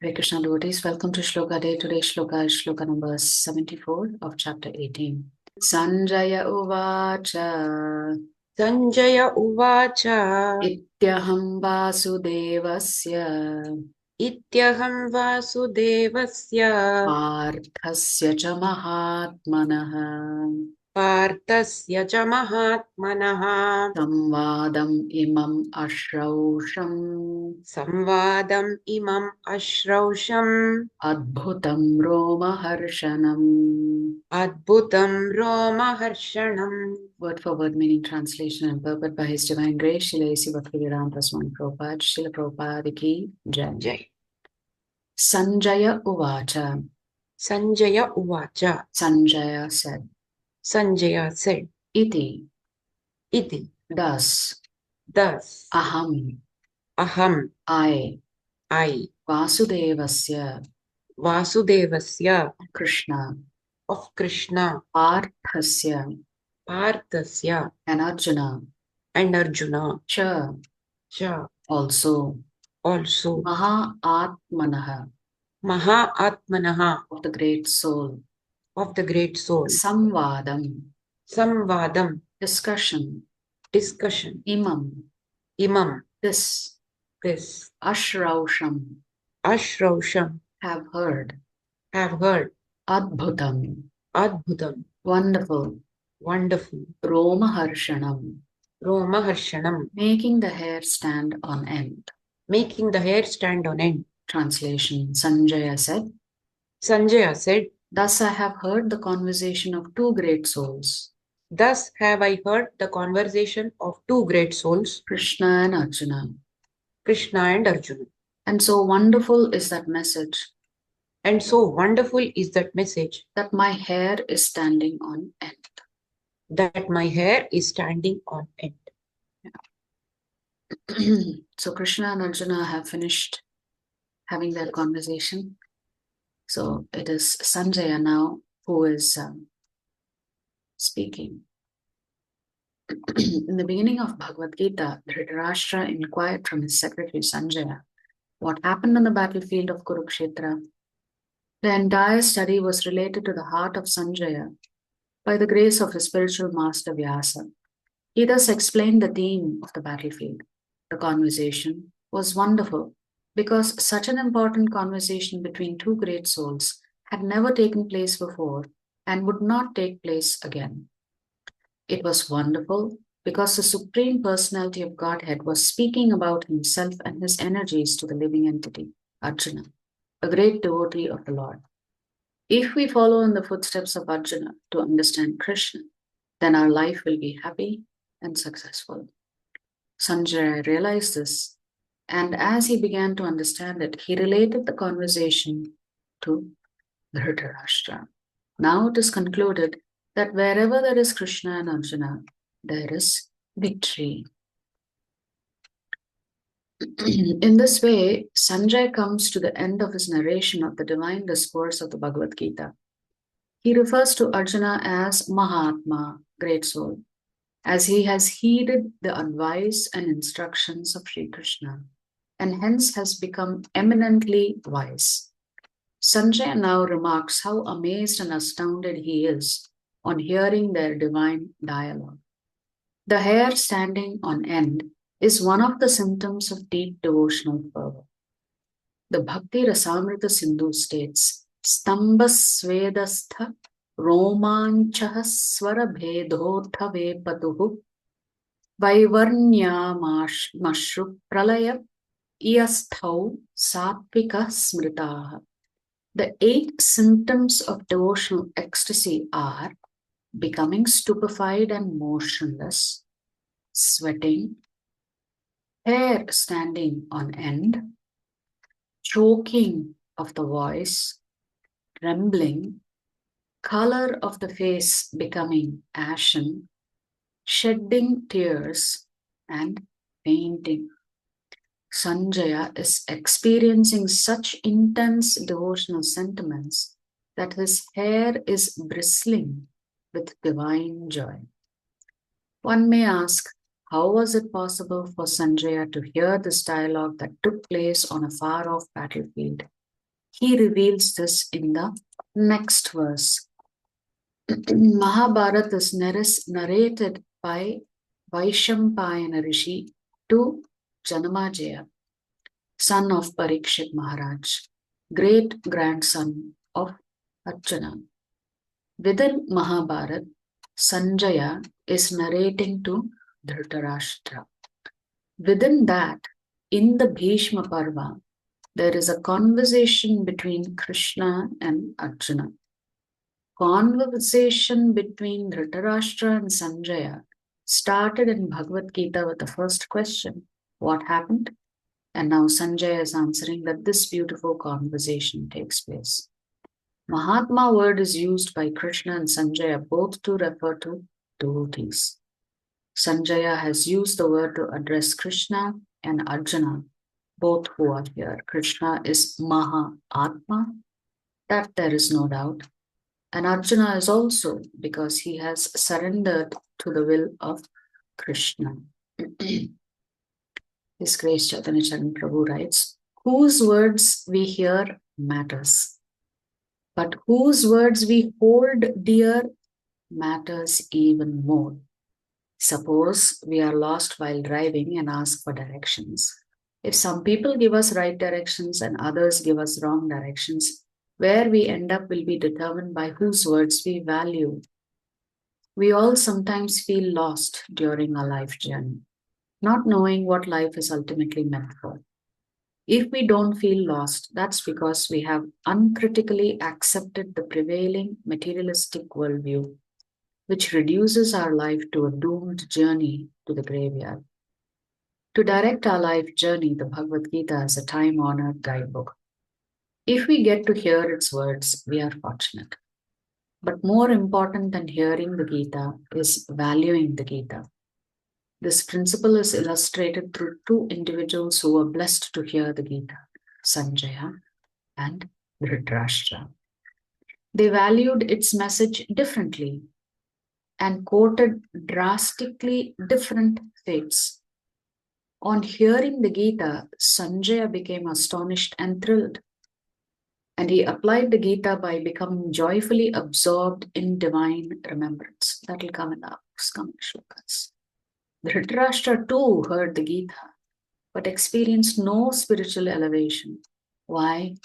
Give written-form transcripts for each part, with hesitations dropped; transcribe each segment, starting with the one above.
Hare Krishna devotees, welcome to Shloka Day. Today's Shloka is Shloka number 74 of chapter 18. Sanjaya Uvacha Sanjaya Uvacha Ityaham Vasudevasya Ityaham Vasudevasya Parthasya cha Mahatmanaha Parthasya cha Mahatmanaha Samvadam imam Ashrausham Adbhutam Romaharshanam. Adbhutam Romaharshanam. Word for word meaning, translation and purport by His Divine Grace, Srila A.C. Bhaktivedanta Swami Prabhupada, Srila Prabhupada Ki Jai. Jai. Sanjaya Uvacha. Sanjaya Uvacha. Sanjaya said. Sanjaya said. Iti. Iti. Thus. Thus. Aham. Aham. I. Vasudevasya. Krishna. Of Krishna. Parthasya. Parthasya. And Arjuna. Cha. Also. Mahatmanaha. Of the great soul. Samvadam. Discussion. Imam. This. Ashrausham. Have heard. Adbhutam. Wonderful. Romaharshanam. Making the hair stand on end. Translation. Sanjaya said. Thus I have heard the conversation of two great souls. Krishna and Arjuna. And so wonderful is that message. That my hair is standing on end. So Krishna and Arjuna have finished having their conversation. So it is Sanjaya now who is speaking. In the beginning of Bhagavad Gita, Dhritarashtra inquired from his secretary Sanjaya what happened on the battlefield of Kurukshetra. The entire study was related to the heart of Sanjaya by the grace of his spiritual master Vyasa. He thus explained the theme of the battlefield. The conversation was wonderful because such an important conversation between two great souls had never taken place before and would not take place again. It was wonderful because the Supreme Personality of Godhead was speaking about himself and his energies to the living entity, Arjuna, a great devotee of the Lord. If we follow in the footsteps of Arjuna to understand Krishna, then our life will be happy and successful. Sanjaya realized this, and as he began to understand it, he related the conversation to Dhritarashtra. Now it is concluded that wherever there is Krishna and Arjuna, there is victory. In this way, Sanjaya comes to the end of his narration of the divine discourse of the Bhagavad Gita. He refers to Arjuna as Mahatma, great soul, as he has heeded the advice and instructions of Sri Krishna, and hence has become eminently wise. Sanjaya now remarks how amazed and astounded he is on hearing their divine dialogue. The hair standing on end is one of the symptoms of deep devotional fervor. The Bhakti Rasamrita Sindhu states, Stambasvedastha Romanchah Swara Bhedotha Vepatuhu Vaivarnyamashru Pralaya Iyasthau Satvika Smritaha. The 8 symptoms of devotional ecstasy are becoming stupefied and motionless, sweating, hair standing on end, choking of the voice, trembling, color of the face becoming ashen, shedding tears, and fainting. Sanjaya is experiencing such intense devotional sentiments that his hair is bristling with divine joy. One may ask, how was it possible for Sanjaya to hear this dialogue that took place on a far-off battlefield He reveals this in the next verse. Mahabharata is narrated by Vaishampayana Rishi to Janamajaya, son of Parikshit Maharaj, great grandson of Arjuna. Within Mahabharata, Sanjaya is narrating to Dhritarashtra. Within that, in the Bhishma Parva, there is a conversation between Krishna and Arjuna. Conversation between Dhritarashtra and Sanjaya started in Bhagavad Gita with the first question, what happened? And now Sanjaya is answering that this beautiful conversation takes place. Mahatma word is used by Krishna and Sanjaya both to refer to devotees. Sanjaya has used the word to address Krishna and Arjuna, both who are here. Krishna is Mahatma, that there is no doubt. And Arjuna is also, because he has surrendered to the will of Krishna. His Grace Chaitanya Charan Prabhu writes, whose words we hear matters, but whose words we hold dear matters even more. Suppose we are lost while driving and ask for directions. If some people give us right directions and others give us wrong directions, where we end up will be determined by whose words we value. We all sometimes feel lost during our life journey, not knowing what life is ultimately meant for. If we don't feel lost, that's because we have uncritically accepted the prevailing materialistic worldview, which reduces our life to a doomed journey to the graveyard. To direct our life journey, the Bhagavad Gita is a time-honored guidebook. If we get to hear its words, we are fortunate. But more important than hearing the Gita is valuing the Gita. This principle is illustrated through two individuals who were blessed to hear the Gita, Sanjaya and Dhritarashtra. They valued its message differently and quoted drastically different fates. On hearing the Gita, Sanjaya became astonished and thrilled, and he applied the Gita by becoming joyfully absorbed in divine remembrance. That will come in the upcoming shlokas. Dhritarashtra too heard the Gita, but experienced no spiritual elevation. Why?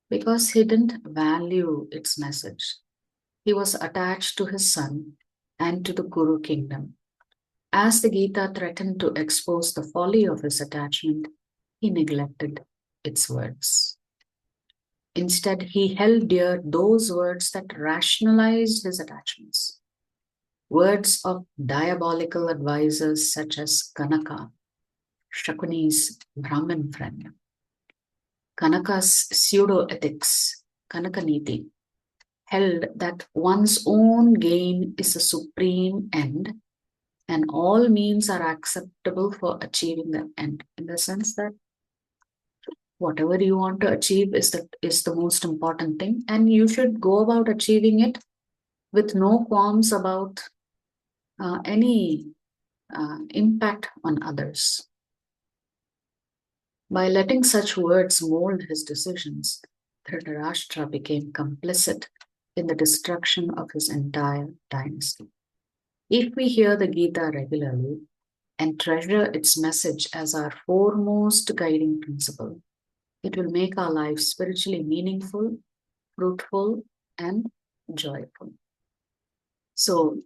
Because he didn't value its message. He was attached to his son and to the Kuru kingdom. As the Gita threatened to expose the folly of his attachment, he neglected its words. Instead, he held dear those words that rationalized his attachments. Words of diabolical advisors such as Kanaka, Shakuni's Brahmin friend. Kanaka's pseudo-ethics, Kanakaniti, held that one's own gain is a supreme end and all means are acceptable for achieving that end, in the sense that whatever you want to achieve is the most important thing, and you should go about achieving it with no qualms about any impact on others. By letting such words mold his decisions, Dhritarashtra became complicit in the destruction of his entire dynasty. If we hear the Gita regularly and treasure its message as our foremost guiding principle, it will make our life spiritually meaningful, fruitful, and joyful. So,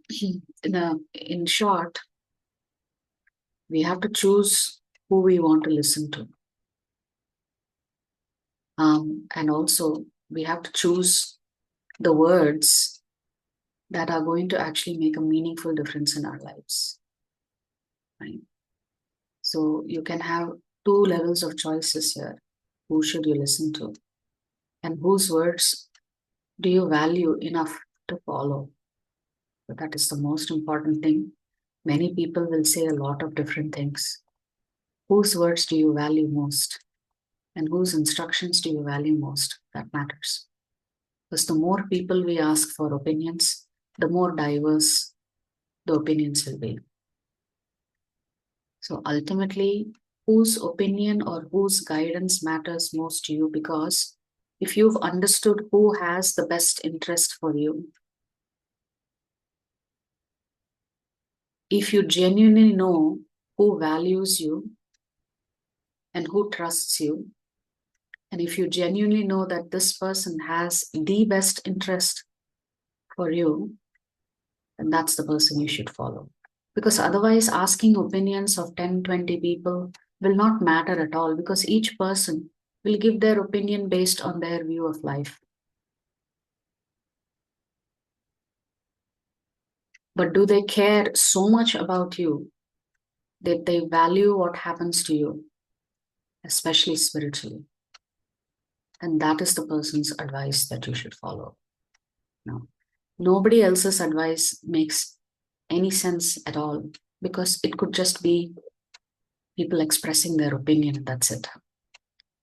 in short, we have to choose who we want to listen to. And also, we have to choose the words that are going to actually make a meaningful difference in our lives. Right? So, you can have two levels of choices here. Who should you listen to? And whose words do you value enough to follow? But that is the most important thing. Many people will say a lot of different things. Whose words do you value most? And whose instructions do you value most? That matters. Because the more people we ask for opinions, the more diverse the opinions will be. So ultimately, whose opinion or whose guidance matters most to you, because if you've understood who has the best interest for you, if you genuinely know who values you and who trusts you, and if you genuinely know that this person has the best interest for you, then that's the person you should follow. Because otherwise, asking opinions of 10, 20 people will not matter at all, because each person will give their opinion based on their view of life. But do they care so much about you that they value what happens to you, especially spiritually? And that is the person's advice that you should follow. No, nobody else's advice makes any sense at all, because it could just be people expressing their opinion, and that's it.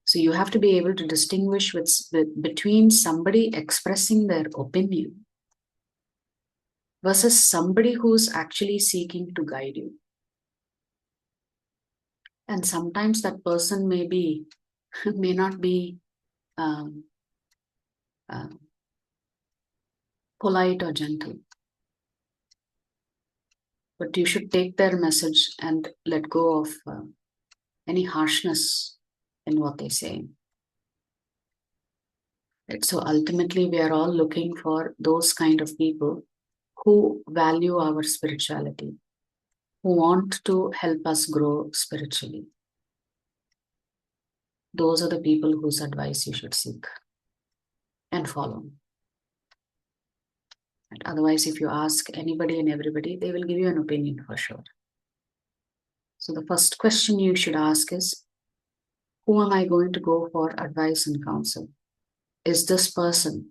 So you have to be able to distinguish between somebody expressing their opinion versus somebody who's actually seeking to guide you. And sometimes that person may not be polite or gentle, but you should take their message and let go of any harshness in what they say. Right? So ultimately, we are all looking for those kind of people who value our spirituality, who want to help us grow spiritually. Those are the people whose advice you should seek and follow. And otherwise, if you ask anybody and everybody, they will give you an opinion for sure. So the first question you should ask is, who am I going to go for advice and counsel? Is this person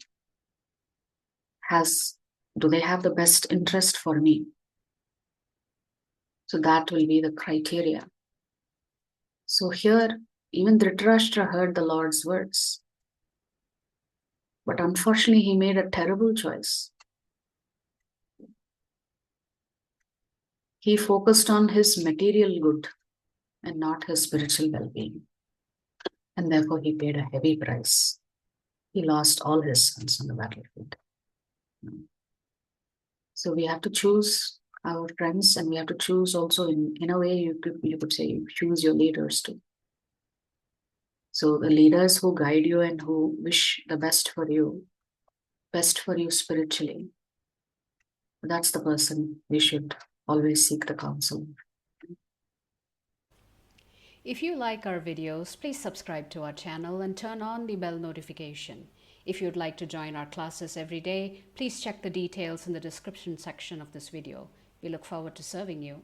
do they have the best interest for me? So that will be the criteria. So here, even Dhritarashtra heard the Lord's words, but unfortunately he made a terrible choice. He focused on his material good and not his spiritual well-being. And therefore he paid a heavy price. He lost all his sons on the battlefield. So we have to choose our friends, and we have to choose also, in a way, you could say, you choose your leaders too. So the leaders who guide you and who wish the best for you spiritually, that's the person we should always seek the counsel. If you like our videos, please subscribe to our channel and turn on the bell notification. If you'd like to join our classes every day, please check the details in the description section of this video. We look forward to serving you.